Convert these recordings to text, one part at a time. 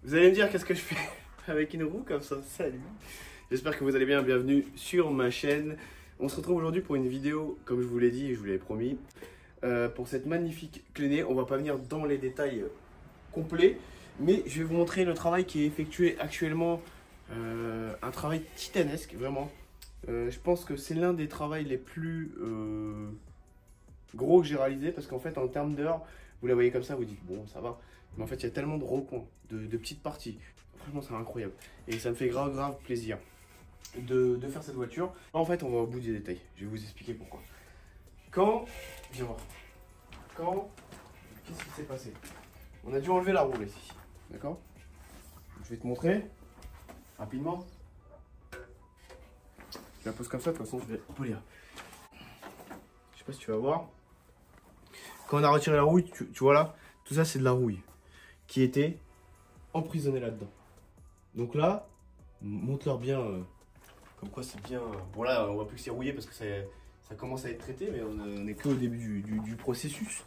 Vous allez me dire qu'est-ce que je fais avec une roue comme ça. Salut. J'espère que vous allez bien, bienvenue sur ma chaîne. On se retrouve aujourd'hui pour une vidéo, comme je vous l'ai dit et je vous l'avais promis. Pour cette magnifique clé, on va pas venir dans les détails complets, mais je vais vous montrer le travail qui est effectué actuellement. Un travail titanesque, vraiment. Je pense que c'est l'un des travaux les plus gros que j'ai réalisé, parce qu'en fait en termes d'heures, vous la voyez comme ça, vous dites bon ça va, mais en fait il y a tellement de recoins, de petites parties, franchement c'est incroyable et ça me fait grave plaisir de faire cette voiture. En fait on va au bout des détails, je vais vous expliquer pourquoi. Viens voir, qu'est-ce qui s'est passé? On a dû enlever la roue là, ici, d'accord? Je vais te montrer rapidement. Je la pose comme ça, de toute façon je vais polir. Je sais pas si tu vas voir. Quand on a retiré la rouille, tu vois là, tout ça c'est de la rouille qui était emprisonnée là-dedans. Donc là, montre-leur bien, comme quoi c'est bien. Bon là, on voit plus que c'est rouillé parce que ça commence à être traité, mais on est que au début du processus.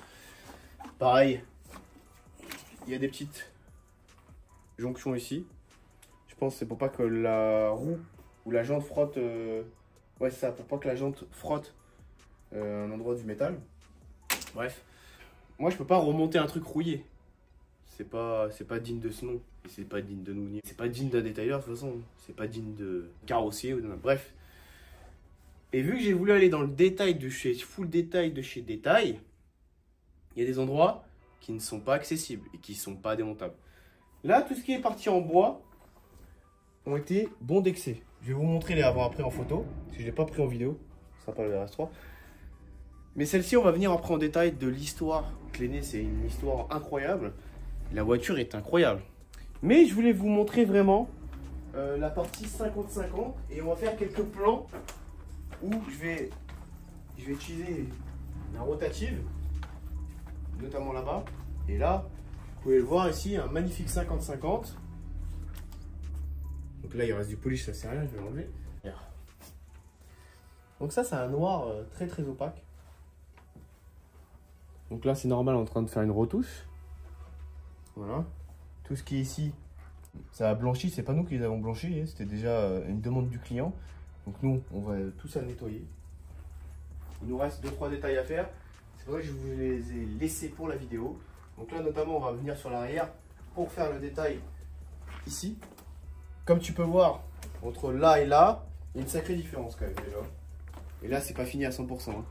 Pareil, il y a des petites jonctions ici. Je pense que c'est pour pas que la roue ou la jante frotte. Ouais, c'est ça, pour pas que la jante frotte un endroit du métal. Bref. Moi, je peux pas remonter un truc rouillé. C'est pas digne de ce nom. Et c'est pas digne de nous. C'est pas digne d'un détailleur, de toute façon. C'est pas digne de carrossier. Bref. Et vu que j'ai voulu aller dans le détail de chez full détail de chez Détail, il y a des endroits qui ne sont pas accessibles et qui ne sont pas démontables. Là, tout ce qui est parti en bois ont été bons d'excès. Je vais vous montrer les avant-après en photo. Si je l'ai pas pris en vidéo, ça sera pas le RS3. Mais celle-ci, on va venir après en détail de l'histoire. Cléné, c'est une histoire incroyable. La voiture est incroyable. Mais je voulais vous montrer vraiment la partie 50-50. Et on va faire quelques plans où je vais utiliser la rotative, notamment là-bas. Et là, vous pouvez le voir ici, un magnifique 50-50. Donc là, il reste du polish, ça sert à rien, je vais l'enlever. Donc ça, c'est un noir très opaque. Donc là, c'est normal, on est en train de faire une retouche. Voilà. Tout ce qui est ici, ça a blanchi. C'est pas nous qui les avons blanchis, hein. C'était déjà une demande du client. Donc nous, on va tout ça nettoyer. Il nous reste 2-3 détails à faire. C'est pour ça que je vous les ai laissés pour la vidéo. Donc là, notamment, on va venir sur l'arrière pour faire le détail ici. Comme tu peux voir, entre là et là, il y a une sacrée différence quand même déjà. Et là, c'est pas fini à 100%. Hein.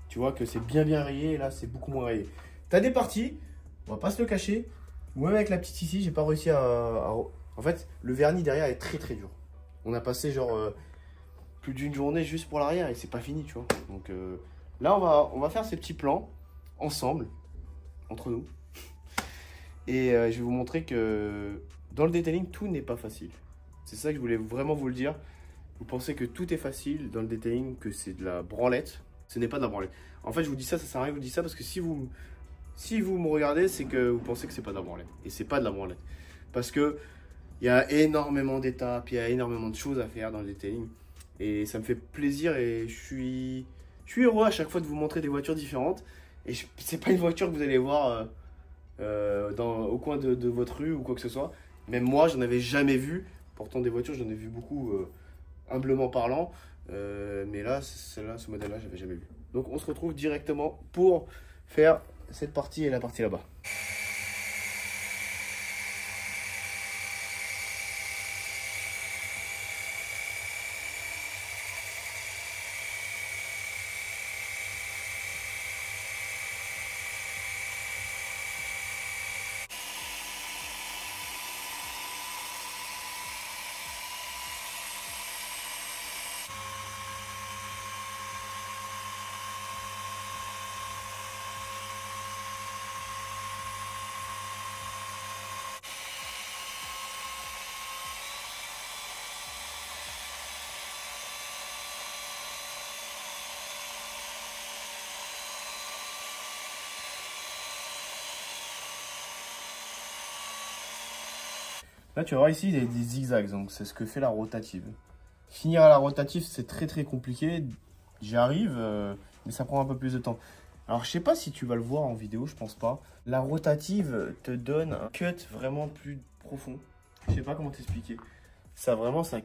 Tu vois que c'est bien rayé et là, c'est beaucoup moins rayé. Tu as des parties, on va pas se le cacher. Moi, avec la petite ici, j'ai pas réussi à... En fait, le vernis derrière est très dur. On a passé genre plus d'une journée juste pour l'arrière et c'est pas fini, tu vois. Donc là, on va faire ces petits plans ensemble, entre nous. Et je vais vous montrer que dans le detailing, tout n'est pas facile. C'est ça que je voulais vraiment vous le dire. Vous pensez que tout est facile dans le detailing, que c'est de la branlette. Ce n'est pas de la branlette. En fait, je vous dis ça sert à rien, je vous dis ça parce que si vous me regardez, c'est que vous pensez que c'est pas de la branlette. Et c'est pas de la branlette. Parce que il y a énormément d'étapes, il y a énormément de choses à faire dans le detailing. Et ça me fait plaisir et je suis heureux à chaque fois de vous montrer des voitures différentes. Et c'est pas une voiture que vous allez voir au coin de votre rue ou quoi que ce soit. Même moi, j'en avais jamais vu. Pourtant, des voitures, j'en ai vu beaucoup, humblement parlant. Mais là, celle-là, ce modèle-là, j'avais jamais vu. Donc, on se retrouve directement pour faire cette partie et la partie là-bas. Là, tu vas voir ici, il y a des zigzags, donc c'est ce que fait la rotative. Finir à la rotative, c'est très compliqué. J'y arrive, mais ça prend un peu plus de temps. Alors, je sais pas si tu vas le voir en vidéo, je pense pas. La rotative te donne un cut vraiment plus profond. Je sais pas comment t'expliquer. Ça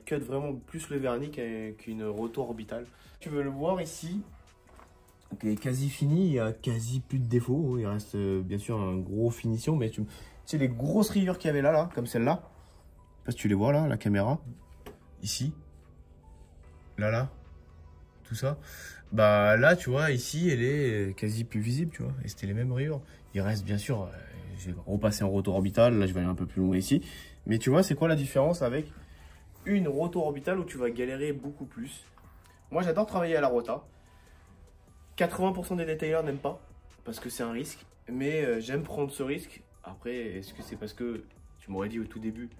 cut vraiment plus le vernis qu'une roto orbitale. Tu veux le voir ici, qui est quasi fini, il y a quasi plus de défauts. Il reste bien sûr un gros finition, mais tu sais les grosses rayures qu'il y avait là, comme celle-là. Je sais pas si tu les vois là, la caméra. Ici. Là. Tout ça. Bah là, tu vois, ici, elle est quasi plus visible, tu vois. Et c'était les mêmes rayures. Il reste bien sûr, je vais repasser en roto orbital. Là, je vais aller un peu plus loin ici. Mais tu vois, c'est quoi la différence avec une roto orbitale où tu vas galérer beaucoup plus? Moi, j'adore travailler à la rota. 80% des détailleurs n'aiment pas parce que c'est un risque. Mais j'aime prendre ce risque. Après, est-ce que c'est parce que tu m'aurais dit au tout début,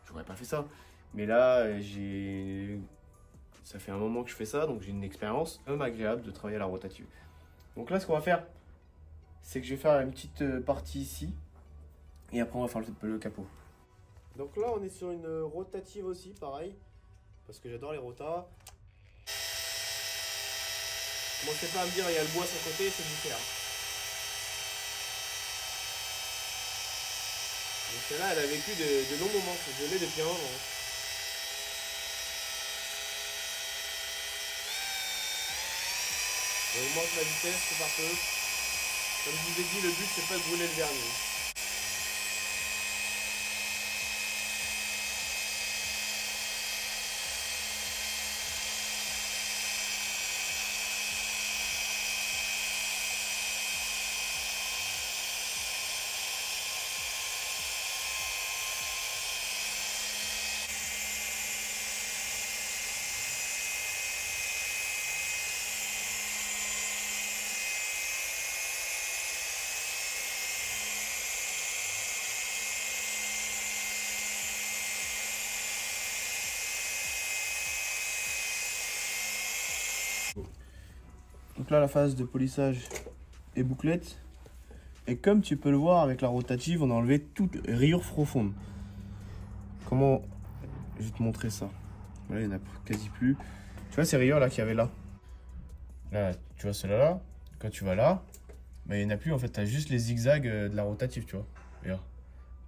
j'aurais pas fait ça. Mais là, ça fait un moment que je fais ça, donc j'ai une expérience même agréable de travailler à la rotative. Donc là, ce qu'on va faire, c'est que je vais faire une petite partie ici. Et après, on va faire le capot. Donc là, on est sur une rotative aussi, pareil. Parce que j'adore les rotas. Commencez pas à me dire, il y a le bois sur le côté, c'est du fer. Donc celle-là, elle a vécu de longs moments. Je l'ai depuis un moment. On augmente la vitesse peu par peu. Comme je vous ai dit, le but c'est pas de brûler le vernis. Donc là, la phase de polissage est bouclette. Et comme tu peux le voir avec la rotative, on a enlevé toute rayure profonde. Comment je vais te montrer ça? Là, il n'y en a quasi plus. Tu vois ces rayures là qu'il y avait là? Là, tu vois celle-là là. Quand tu vas là, bah, il n'y en a plus. En fait, tu as juste les zigzags de la rotative, tu vois. Regarde.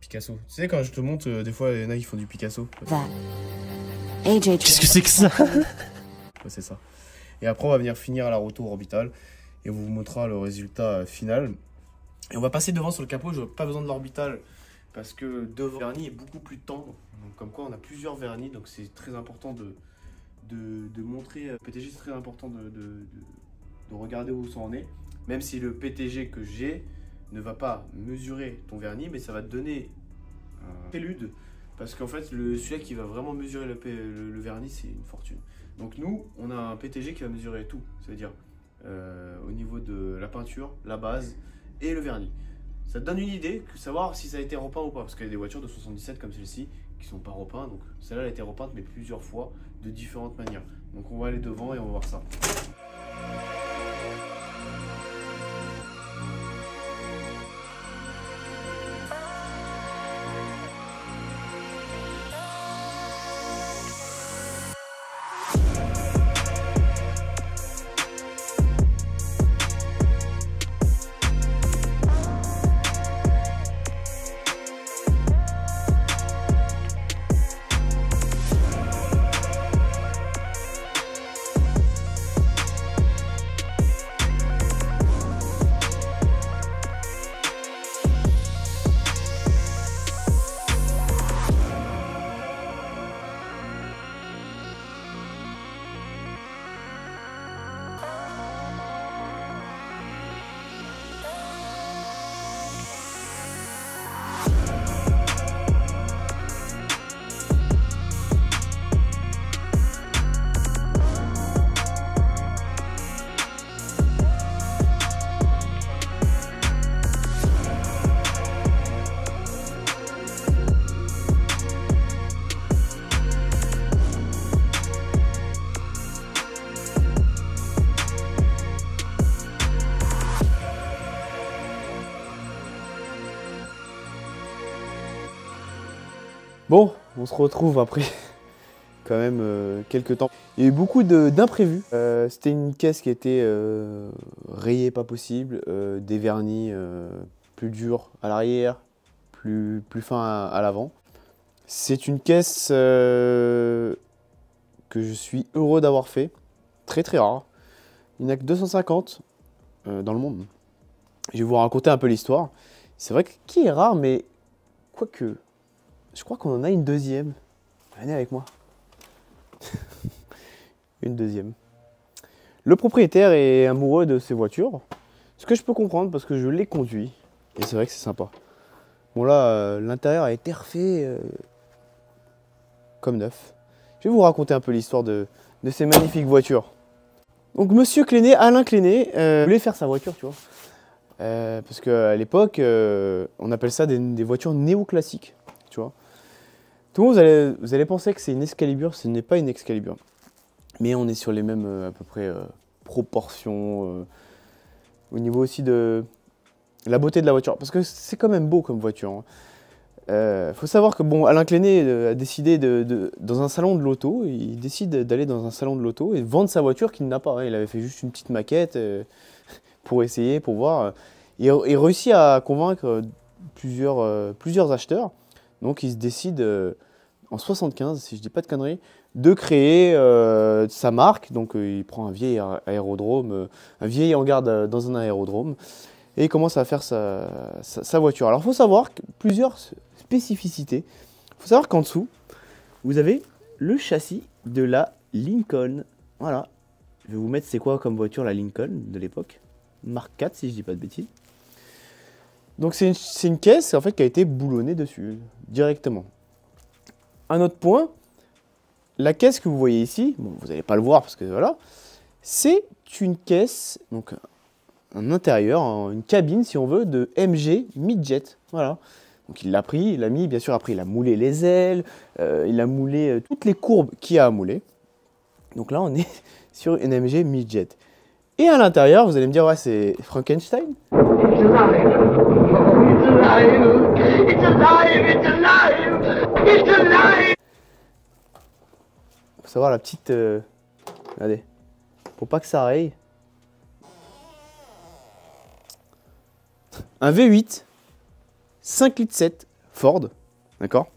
Picasso. Tu sais, quand je te montre, des fois, il y en a qui font du Picasso. Qu'est-ce que c'est que ça? Ouais, c'est ça. Et après, on va venir finir à la roto orbitale et on vous montrera le résultat final. Et on va passer devant sur le capot. Je n'ai pas besoin de l'orbital parce que devant, le vernis est beaucoup plus tendre. Donc, comme quoi, on a plusieurs vernis. Donc, c'est très important de montrer. PTG, c'est très important de regarder où ça en est. Même si le PTG que j'ai ne va pas mesurer ton vernis, mais ça va te donner un prélude. Parce qu'en fait, celui-là qui va vraiment mesurer le vernis, c'est une fortune. Donc nous, on a un PTG qui va mesurer tout. Ça veut dire au niveau de la peinture, la base et le vernis. Ça te donne une idée, savoir si ça a été repeint ou pas. Parce qu'il y a des voitures de 77 comme celle-ci qui ne sont pas repeintes. Donc celle-là, elle a été repeinte, mais plusieurs fois, de différentes manières. Donc on va aller devant et on va voir ça. Bon, on se retrouve après quand même quelques temps. Il y a eu beaucoup d'imprévus. C'était une caisse qui était rayée pas possible, des vernis plus durs à l'arrière, plus fins à l'avant. C'est une caisse que je suis heureux d'avoir fait. Très très rare. Il n'y en a que 250 dans le monde. Je vais vous raconter un peu l'histoire. C'est vrai que qui est rare, mais quoique, je crois qu'on en a une deuxième. Venez avec moi. Une deuxième. Le propriétaire est amoureux de ces voitures. Ce que je peux comprendre parce que je l'ai conduit. Et c'est vrai que c'est sympa. Bon là, l'intérieur a été refait comme neuf. Je vais vous raconter un peu l'histoire de ces magnifiques voitures. Donc monsieur Cléné, Alain Cléné, voulait faire sa voiture, tu vois. Parce qu'à l'époque, on appelle ça des voitures néoclassiques, tu vois. Tout le monde, vous allez penser que c'est une Excalibur, ce n'est pas une Excalibur. Mais on est sur les mêmes, à peu près, proportions, au niveau aussi de la beauté de la voiture. Parce que c'est quand même beau comme voiture. Faut savoir que bon, Alain Cléné a décidé dans un salon de l'auto, il décide d'aller dans un salon de l'auto et vendre sa voiture qu'il n'a pas. Hein. Il avait fait juste une petite maquette pour essayer, pour voir. Il réussit à convaincre plusieurs acheteurs. Donc il se décide en 75, si je dis pas de conneries, de créer sa marque. Donc il prend un vieil aérodrome, un vieil hangar dans un aérodrome. Et il commence à faire sa voiture. Alors il faut savoir que plusieurs spécificités. Il faut savoir qu'en dessous, vous avez le châssis de la Lincoln. Voilà. Je vais vous mettre c'est quoi comme voiture la Lincoln de l'époque. Mark IV si je dis pas de bêtises. Donc c'est une caisse en fait qui a été boulonnée dessus directement. Un autre point, la caisse que vous voyez ici, bon, vous n'allez pas le voir parce que voilà, c'est une caisse, donc un intérieur, une cabine si on veut, de MG Midjet. Voilà. Donc il l'a pris, il l'a mis, bien sûr après il a moulé les ailes, il a moulé toutes les courbes qu'il y a à mouler. Donc là on est sur une MG Midjet. Et à l'intérieur, vous allez me dire, ouais c'est Frankenstein. It's alive. It's alive. It's alive. It's alive. It's alive. Faut savoir la petite... regardez. Faut pas que ça raye. Un V8, 5 litres 7, Ford, d'accord,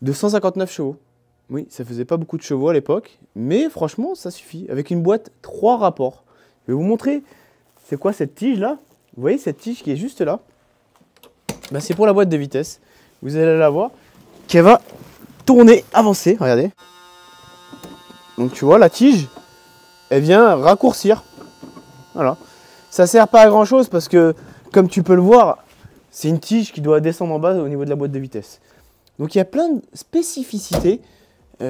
de 159 chevaux. Oui, ça faisait pas beaucoup de chevaux à l'époque, mais franchement, ça suffit. Avec une boîte 3 rapports. Je vais vous montrer, c'est quoi cette tige-là? Vous voyez cette tige qui est juste là? Ben, c'est pour la boîte de vitesse. Vous allez la voir, qu'elle va tourner, avancer, regardez. Donc tu vois, la tige, elle vient raccourcir. Voilà. Ça sert pas à grand-chose parce que, comme tu peux le voir, c'est une tige qui doit descendre en bas au niveau de la boîte de vitesse. Donc il y a plein de spécificités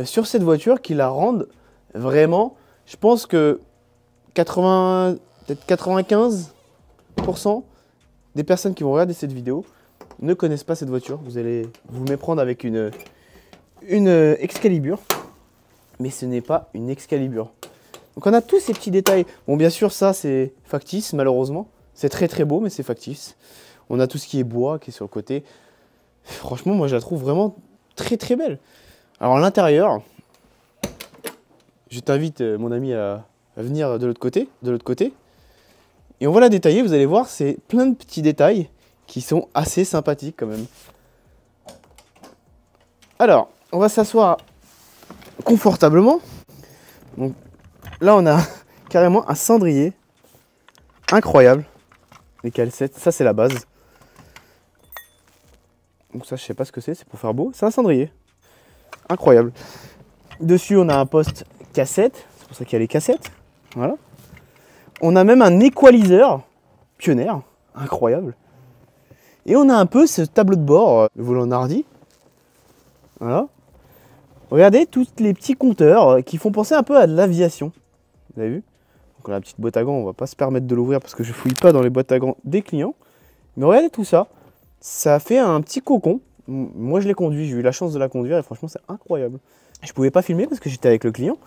sur cette voiture qui la rendent vraiment, je pense que peut-être 95% des personnes qui vont regarder cette vidéo ne connaissent pas cette voiture. Vous allez vous méprendre avec une Excalibur, mais ce n'est pas une Excalibur. Donc on a tous ces petits détails. Bon, bien sûr, ça c'est factice malheureusement. C'est très très beau, mais c'est factice. On a tout ce qui est bois qui est sur le côté. Franchement, moi je la trouve vraiment très très belle. Alors à l'intérieur, je t'invite mon ami à venir de l'autre côté. Et on va la détailler, vous allez voir, c'est plein de petits détails qui sont assez sympathiques quand même. Alors, on va s'asseoir confortablement. Donc là, on a carrément un cendrier incroyable. Les caleçettes, ça c'est la base. Donc ça, je sais pas ce que c'est pour faire beau. C'est un cendrier. Incroyable. Dessus, on a un poste cassette. C'est pour ça qu'il y a les cassettes. Voilà. On a même un équaliseur Pioneer. Incroyable. Et on a un peu ce tableau de bord, le volant Nardi. Voilà. Regardez tous les petits compteurs qui font penser un peu à de l'aviation. Vous avez vu? Donc la petite boîte à gants, on va pas se permettre de l'ouvrir parce que je fouille pas dans les boîtes à gants des clients. Mais regardez tout ça. Ça fait un petit cocon. Moi je l'ai conduit, j'ai eu la chance de la conduire et franchement c'est incroyable. Je pouvais pas filmer parce que j'étais avec le client.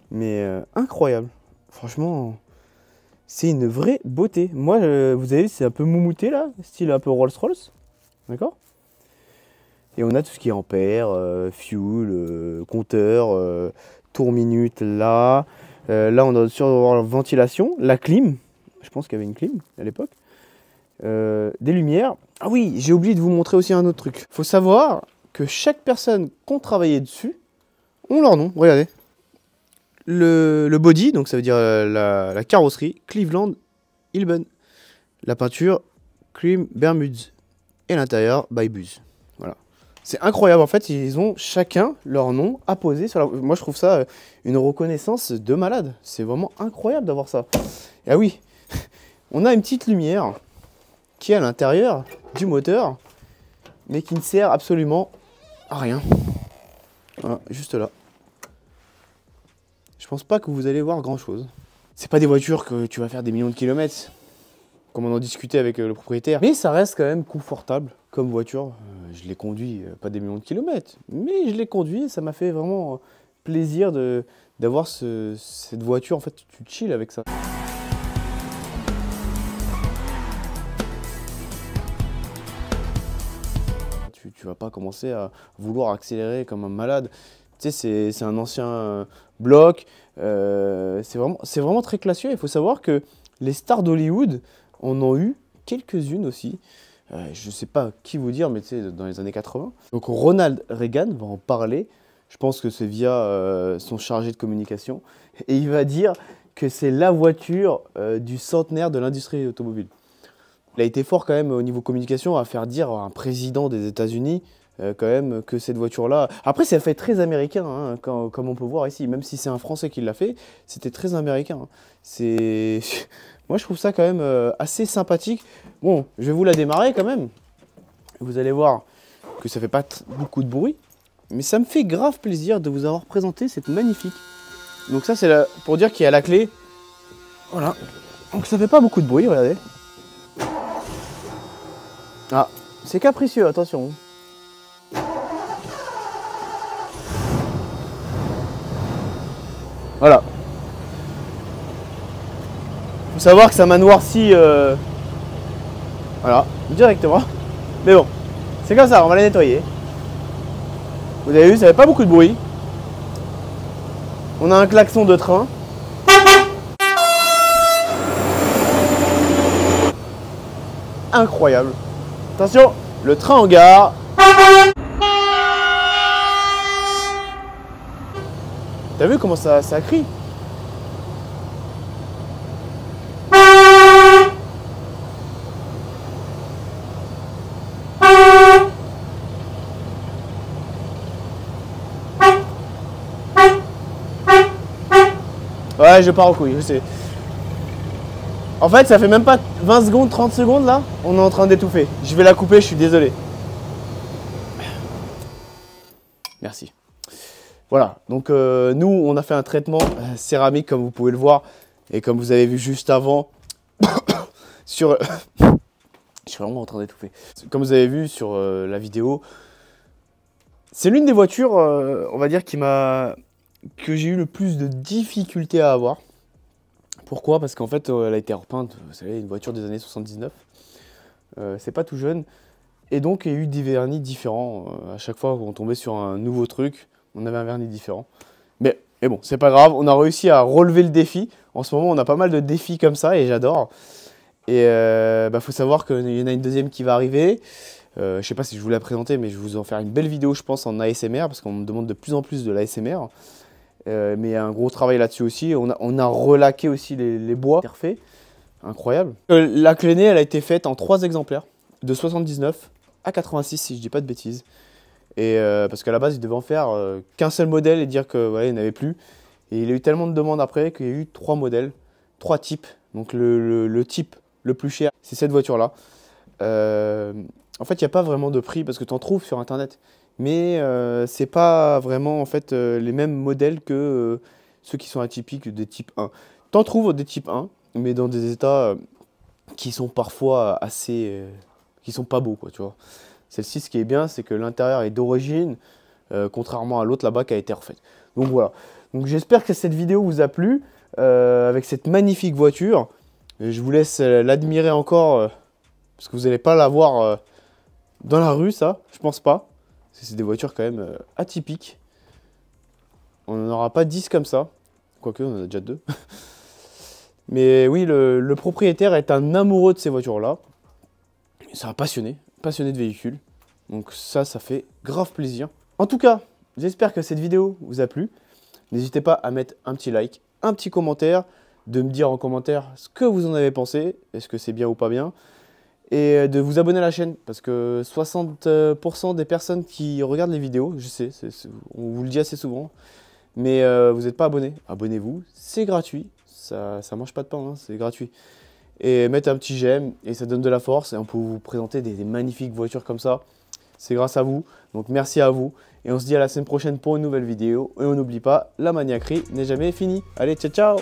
Mais incroyable. Franchement, c'est une vraie beauté. Moi, vous avez vu, c'est un peu moumouté là, style un peu Rolls-Royce. D'accord? Et on a tout ce qui est ampères, fuel, compteur, tour minute là. Là, on doit avoir la ventilation, la clim. Je pense qu'il y avait une clim à l'époque. Des lumières. Ah oui, j'ai oublié de vous montrer aussi un autre truc. Il faut savoir que chaque personne qui travaillait dessus ont leur nom. Regardez. Le body, donc ça veut dire la carrosserie, Cleveland Ilben. La peinture, Cream Bermudes. Et l'intérieur, by Buzz. Voilà. C'est incroyable, en fait, ils ont chacun leur nom apposé sur la... Moi, je trouve ça une reconnaissance de malade. C'est vraiment incroyable d'avoir ça. Et ah oui, on a une petite lumière qui est à l'intérieur du moteur, mais qui ne sert absolument à rien. Voilà, juste là. Je pense pas que vous allez voir grand chose. C'est pas des voitures que tu vas faire des millions de kilomètres, comme on en discutait avec le propriétaire. Mais ça reste quand même confortable comme voiture. Je l'ai conduit pas des millions de kilomètres, mais je l'ai conduit et ça m'a fait vraiment plaisir d'avoir cette voiture. En fait, tu chill avec ça. Tu vas pas commencer à vouloir accélérer comme un malade. Tu sais, c'est un ancien bloc. C'est vraiment très classieux. Il faut savoir que les stars d'Hollywood en ont eu quelques-unes aussi. Je ne sais pas qui vous dire, mais tu sais, dans les années 80. Donc Ronald Reagan va en parler. Je pense que c'est via son chargé de communication. Et il va dire que c'est la voiture du centenaire de l'industrie automobile. Il a été fort quand même au niveau communication à faire dire à un président des États-Unis quand même que cette voiture-là... Après, ça fait très américain, hein, comme on peut voir ici. Même si c'est un Français qui l'a fait, c'était très américain. Hein. C'est... Moi, je trouve ça quand même assez sympathique. Bon, je vais vous la démarrer quand même. Vous allez voir que ça fait pas beaucoup de bruit. Mais ça me fait grave plaisir de vous avoir présenté cette magnifique. Donc ça, c'est pour dire qu'il y a la clé. Voilà. Donc ça fait pas beaucoup de bruit, regardez. Ah, c'est capricieux, attention. Voilà. Faut savoir que ça m'a noirci. Voilà, directement. Mais bon, c'est comme ça, on va les nettoyer. Vous avez vu, ça fait pas beaucoup de bruit. On a un klaxon de train. Incroyable. Attention, le train en gare. T'as vu comment ça crie? Ouais, je pars en couille, je sais. En fait, ça fait même pas 20 secondes, 30 secondes là, on est en train d'étouffer. Je vais la couper, je suis désolé. Merci. Voilà, donc nous, on a fait un traitement céramique comme vous pouvez le voir. Et comme vous avez vu juste avant, sur... Je suis vraiment en train d'étouffer. Comme vous avez vu sur la vidéo, c'est l'une des voitures, on va dire, que j'ai eu le plus de difficultés à avoir. Pourquoi? Parce qu'en fait, elle a été repeinte, vous savez, une voiture des années 79. C'est pas tout jeune. Et donc, il y a eu des vernis différents. À chaque fois qu'on tombait sur un nouveau truc, on avait un vernis différent. Mais bon, c'est pas grave, on a réussi à relever le défi. En ce moment, on a pas mal de défis comme ça et j'adore. Et faut savoir qu'il y en a une deuxième qui va arriver. Je sais pas si je vous l'ai présenté, mais je vais vous en faire une belle vidéo, je pense, en ASMR, parce qu'on me demande de plus en plus de l'ASMR. Mais il y a un gros travail là-dessus aussi. On a relaqué aussi les bois. Refait. Incroyable. La clénée, elle a été faite en 3 exemplaires, de 79 à 86, si je dis pas de bêtises. Et parce qu'à la base, il devait en faire qu'un seul modèle et dire que voilà, il n'y en avait plus. Et il a eu tellement de demandes après qu'il y a eu 3 modèles, 3 types. Donc le type le plus cher, c'est cette voiture-là. En fait, il n'y a pas vraiment de prix parce que tu en trouves sur Internet. Mais c'est pas vraiment en fait les mêmes modèles que ceux qui sont atypiques des types 1. Tu en trouves des types 1, mais dans des états qui sont parfois assez... qui sont pas beaux, quoi, tu vois. Celle-ci, ce qui est bien, c'est que l'intérieur est d'origine, contrairement à l'autre là-bas qui a été refaite. Donc voilà. Donc j'espère que cette vidéo vous a plu, avec cette magnifique voiture. Je vous laisse l'admirer encore, parce que vous n'allez pas la voir dans la rue, ça, je pense pas. C'est des voitures quand même atypiques. On n'en aura pas 10 comme ça. Quoique, on en a déjà 2. Mais oui, le propriétaire est un amoureux de ces voitures-là. C'est un passionné de véhicules. Donc ça fait grave plaisir. En tout cas, j'espère que cette vidéo vous a plu. N'hésitez pas à mettre un petit like, un petit commentaire, de me dire en commentaire ce que vous en avez pensé, est-ce que c'est bien ou pas bien, et de vous abonner à la chaîne, parce que 60% des personnes qui regardent les vidéos, je sais, on vous le dit assez souvent, mais vous n'êtes pas abonné. Abonnez-vous, c'est gratuit, ça mange pas de pain, hein, c'est gratuit. Et mettez un petit j'aime, et ça donne de la force, et on peut vous présenter des magnifiques voitures comme ça. C'est grâce à vous, donc merci à vous. Et on se dit à la semaine prochaine pour une nouvelle vidéo. Et on n'oublie pas, la maniaquerie n'est jamais finie. Allez, ciao ciao!